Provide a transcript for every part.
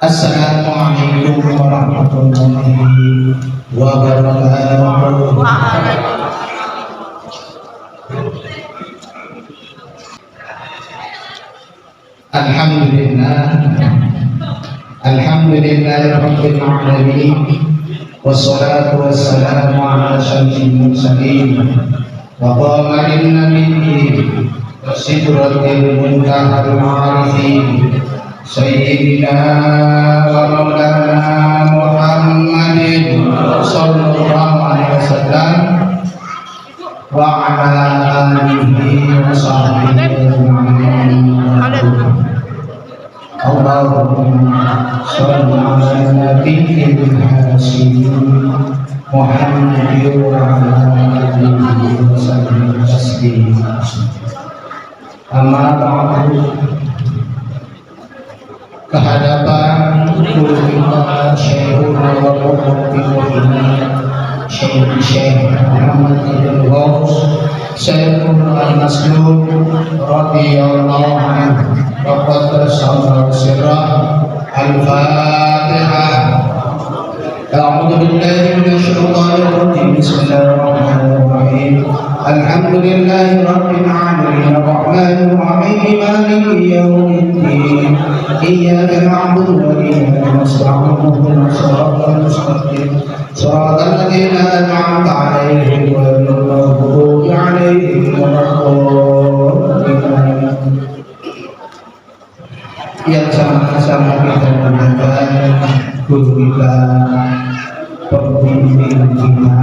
Assalamualaikum warahmatullahi wabarakatuh. Alhamdulillahirabbil alamin. Wassalatu wassalamu ala asyrafil mursalin wa qamaril nabiyyin wa sidratil muntahal arifin sayyidina wa maulana Muhammadin sallallahu alaihi wasallam wa ala alihi wa sahbihi ajma'in. Allahumma shalli ala nabiyyil hasim Muhammadin wa ala alihi wa sallam taslima. Amma ba'du. Kehadapan guru kita Syekhul Syekh Muhammad bin Ghaus Syekhul Al-Maslul radhiyallahu anhu. Waqad shamra sirrah al-Fatihah. A'udzu billahi minasy syaithanir rajim. Bismillahirrahmanirrahim. Alhamdulillahi rabbil alamin arrahmanir rahim maliki yaumiddin. Iyyaka na'budu wa iyyaka nasta'in. Ihdinas siratal mustaqim. Shiratal ladzina an'amta 'alaihim ghairil maghdubi 'alaihim waladdallin. Yang sama-sama kita mendengar guru kita, pembimbing kita,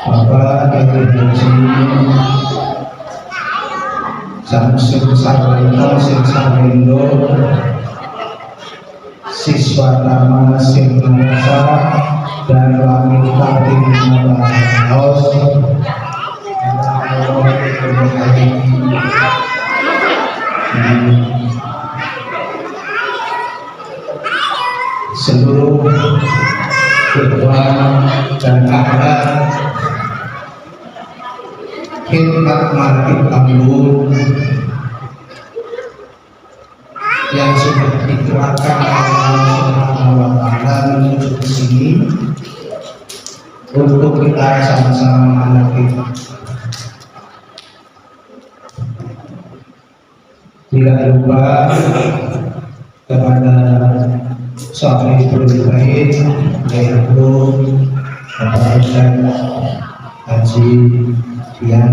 Bapak Kiai Haji Samsul Sarwendo, siswa Taman Sinasa dan Langit Katim Mabahos, seluruh ketua dan ahli khidmat markib Tambun yang sudah dikerahkan oleh Allah Subhanahu wa Ta'ala menuju ke sini untuk kita sama-sama menghadapi. Tidak lupa kepada Sahibul Bait, yaitu Bapak Ustaz Haji Dian.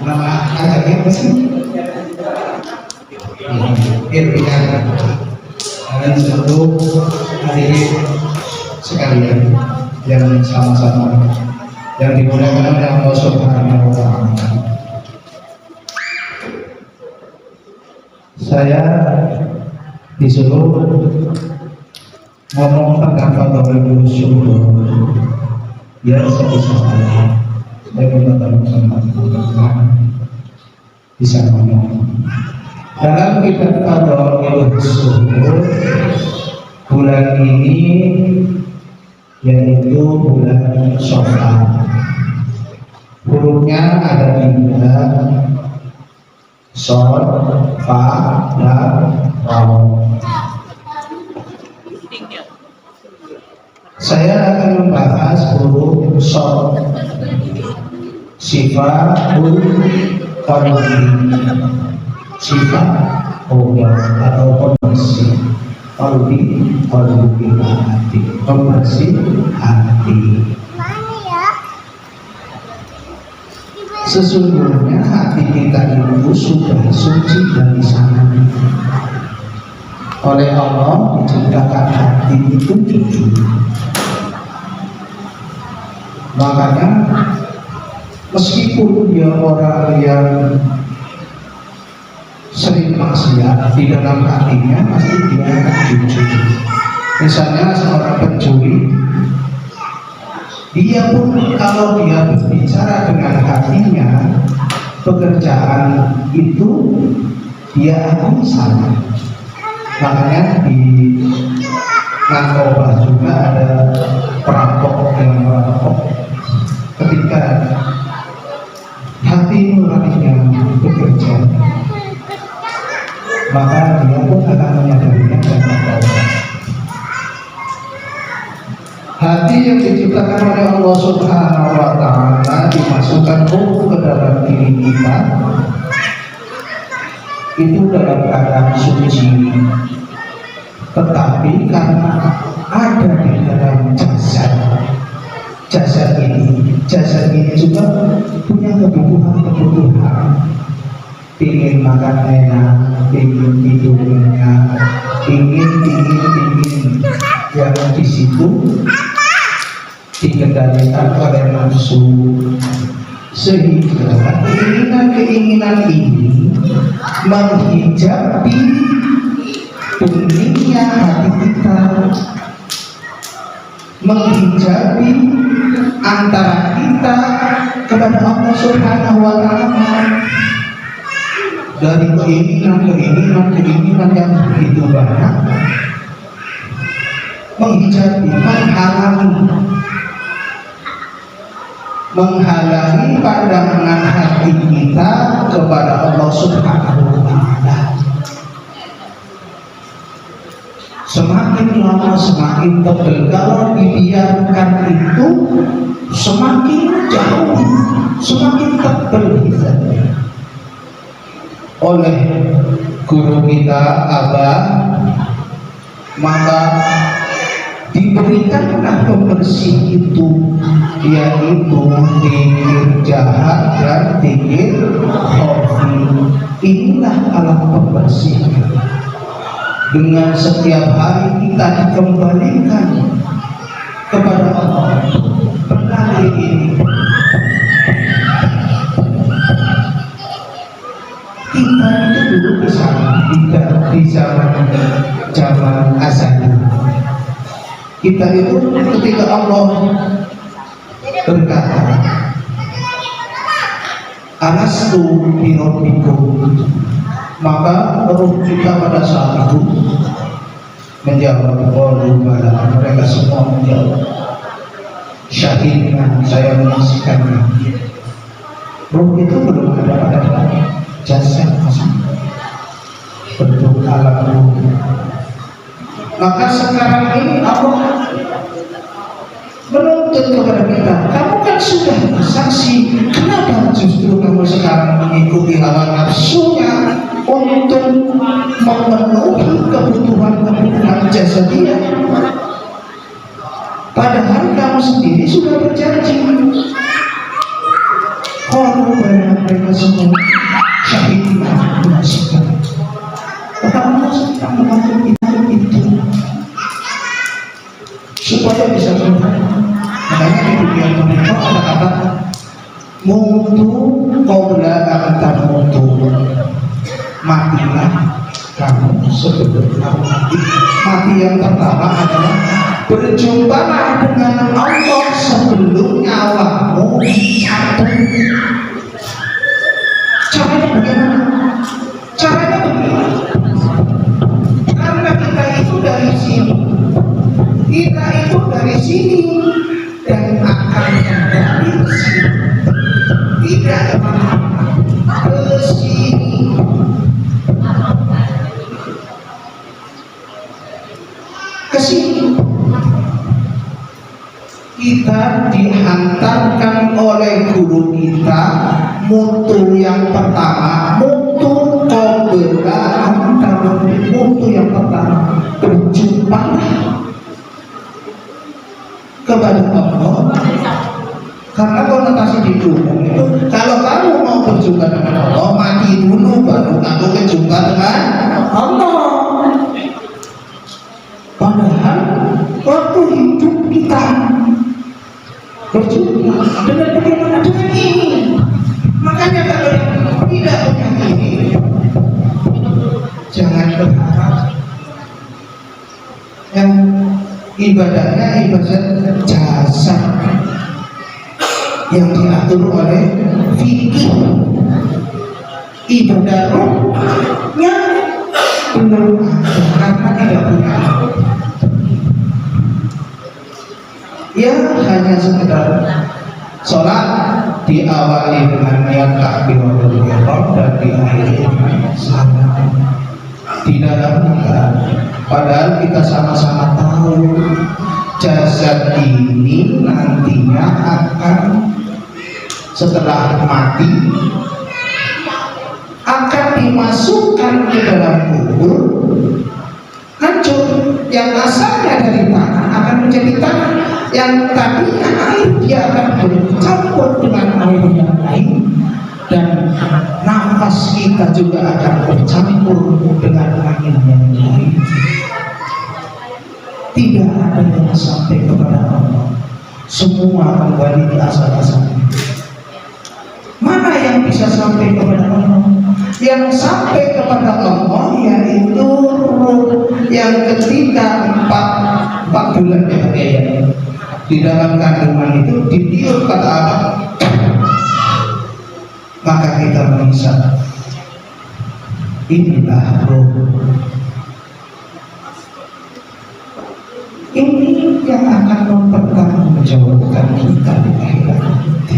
Nama ajaknya apa sih? Irfan. Dan seluruh hadirin sekalian yang sama-sama yang dimuliakan oleh Allah Subhanahu wa Ta'ala. Saya disuruh ngomong tentang fadhailul syukur. Ya, sebisa saya minta tolong sama teman-teman bisa ngomong. Dalam kitab fadhailul syukur bulan ini yaitu bulan Syawal. Hurufnya ada 3, Shod, Fa, dan Ra. Saya akan membahas huruf Shod, sifatul qalbi, sifat obat atau kondisi qalbi, hati, kondisi hati. Sesungguhnya hati kita itu sudah suci dari sana. Oleh Allah diciptakan hati itu jujur. Makanya meskipun dia orang yang sering maksiat, di dalam hatinya pasti dia akan jujur. Misalnya seorang pencuri, dia pun kalau dia berbicara dengan hatinya, pekerjaan itu dia akan salah. Makanya di narkoba juga ada perampok yang merampok. Ketika hati nuraninya bekerja, maka dia pun akan menyadarinya dan bertaubat. Hati yang diciptakan oleh Allah Subhanahu wa Ta'ala dimasukkan ruh ke dalam diri kita itu dalam keadaan suci, tetapi karena ada di dalam jasad ini juga punya kebutuhan, ingin makan enak, ingin tidur enak, ingin yang di situ dikendalikan oleh nafsu, sehingga keinginan ini menghijabi dunia hati kita, menghijabi antara kita kepada Allah Subhanahu wa Ta'ala. Dari keinginan yang begitu banyak, menghijabi, menghalangi pandangan hati kita kepada Allah Subhanahu wa Ta'ala. Semakin lama semakin tebal, kalau dibiarkan itu semakin jauh, semakin tebal hisabnya. Oleh guru kita Abah, maka diberikanlah pembersih itu, yaitu zikir jahat dan zikir khafi. Inilah alat pembersihnya. Dengan setiap hari kita dikembalikan kepada Allah. Pernah ini kita itu dulu di zaman azali. Kita itu ketika Allah berkata, Alastu birabbikum, maka roh kita pada saat itu menjawab, qalu bala. Mereka semua menjawab, syahidna, saya menyaksikannya. Roh itu belum ada pada jasad, bentuk alam roh. Maka sekarang ini Allah menuntut kepada kita, kamu kan sudah bersaksi, kenapa justru kamu sekarang mengikuti hawa nafsunya untuk memenuhi kebutuhan jasadiah, padahal kamu sendiri sudah berjanji. Kalau mereka semua syahidina menyaksikan, maka Allah sedang membantu kita itu supaya bisa bertahan. Makanya di dunia mereka ada kata mutu qabla an tamutu, matilah kamu sebelum kamu mati. Mati yang pertama adalah berjumpalah dengan Allah sebelum nyawamu jatuh. Caranya bagaimana? Caranya begini, karena kita itu dari sini, dan akan kembali ke sini, tidak kemana-mana, ke sini. Ke sini kita dihantarkan oleh guru kita. Mutu yang pertama, mutu qabla antara, mutu yang pertama, berjumpa kepada Allah. Karena konotasi di dunia itu, kalau kamu mau berjumpa dengan Allah, mati dulu baru kamu berjumpa dengan Allah. Padahal waktu hidup kita berjumpa dengan bagaimana dengan ini. Makanya kalau tidak punya ini, jangan berharap yang ibadahnya ibadah jasad yang diatur oleh fikih. Ibadah rohnya belum ada karena tidak punya. Ya hanya sekedar sholat diawali dengan niat takbiratul ihram dan diakhiri dengan salam. di dalamnya. Padahal kita sama-sama tahu jasad ini nantinya akan setelah mati akan dimasukkan ke dalam kubur, hancur. Yang asalnya dari tanah akan menjadi tanah, yang tadinya air dia akan bercampur dengan air yang lain, dan nafas kita juga akan bercampur dengan angin yang lain. Tidak ada yang sampai kepada Allah, semua kembali di asal-asalnya. Mana yang bisa sampai kepada Allah? Yang sampai kepada Allah yaitu ruh yang ketika 4 bulan ya, di dalam kandungan itu ditiup kata Allah, maka kita mengisap. Inilah ruh. Ini yang akan mempertanggungjawabkan kita di akhirat nanti.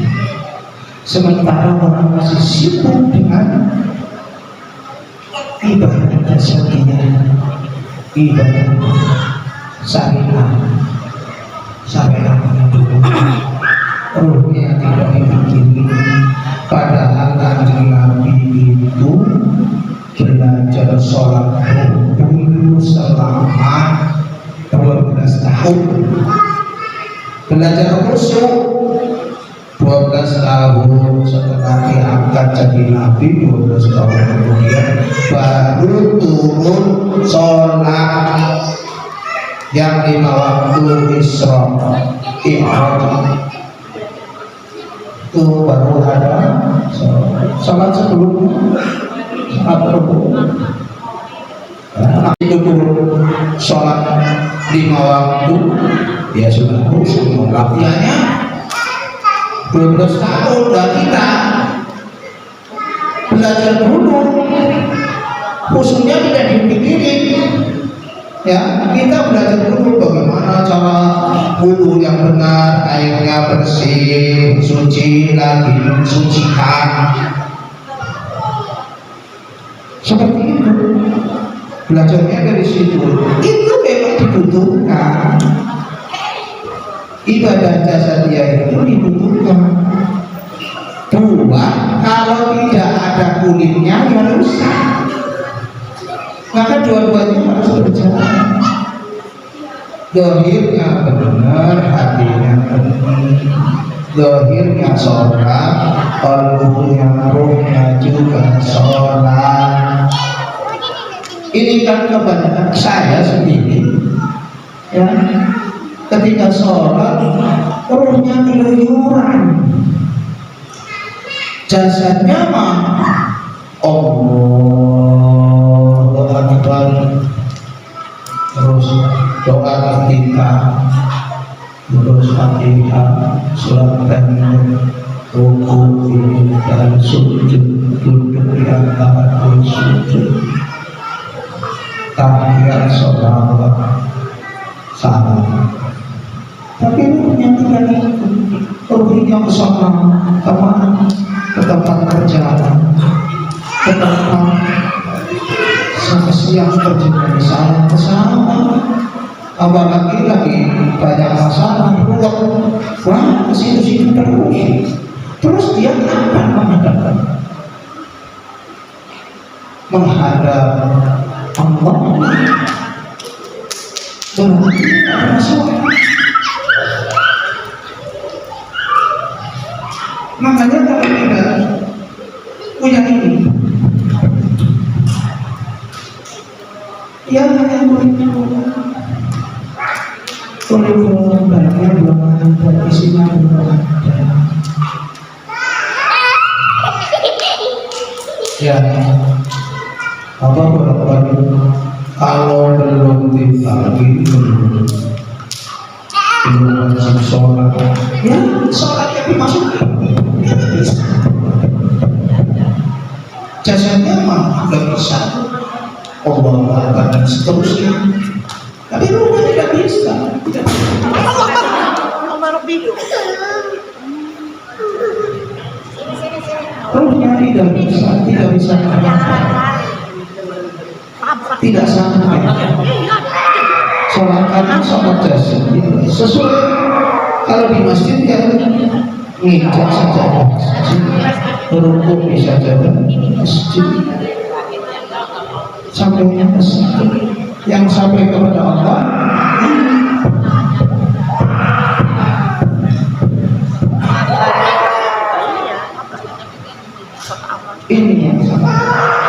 Sementara orang masih sibuk dengan ibadah jasadinya, ibadah syariah dulu, ruhnya tidak dipikirin. Padahal Kanjeng Nabi itu belajar sholat dulu selama 12 tahun, belajar khusyuk 12 tahun. Setelah diangkat jadi Nabi 12 tahun kemudian baru turun sholat yang 5 waktu Isra Mi'raj. Itu baru ada sholat sebelumnya, sholat rukuk. Itu turun sholat 5 waktu, ya sudah khusyuk. Latihannya 12 tahun. Dan kita belajar dulu, khususnya tidak dipikirin. Ya, kita belajar dulu bagaimana cara wudu yang benar, airnya bersih, suci lagi, mensucikan. Seperti itu. Belajarnya dari situ. Itu memang dibutuhkan. Ibadah jasadiah itu dibutuhkan. Buah kalau tidak ada kulitnya ya rusak. Maka dua-duanya harus berjalan. Zahirnya benar, hatinya benar. Zahirnya sholat, qalbunya, ruhnya juga sholat. Ini kan kebanyakan saya sendiri, ya. Ketika sholat, ruhnya keluyuran, jasadnya mah Allahu Akbar, terus doa ketika, terus Fatihah, surat ruku dan sujud, duduk di antara sujud, tahiyat, sholawat, salam. Tapi ruhnya tidak itu, ruhnya ke sana, kemana? Ke tempat kerja, ke tempat sampai siang kerjanya di sana ke sana. Apalagi lagi banyak masalah, ruang, wah ke situ terus dia akan menghadap Allah. Berarti ada masalah. Makanya kalau kita punya ini, ya hanya boleh barangnya belum ada, isinya belum ada. Ya, apa berapa kalau belum dibagi belum wajib sholat, ya sholatnya dimasukkan. Jasanya mah nggak bisa, Allah dan seterusnya. Tapi ruhnya tidak bisa. Ruhnya tidak bisa tidak sampai sholat kan sholat jasad sesuai. Kalau di masjid kan ngijak saja masjid, berhukum bisa saja masjid, sampainya masjid yang sampai kepada Allah. Ini yang sama.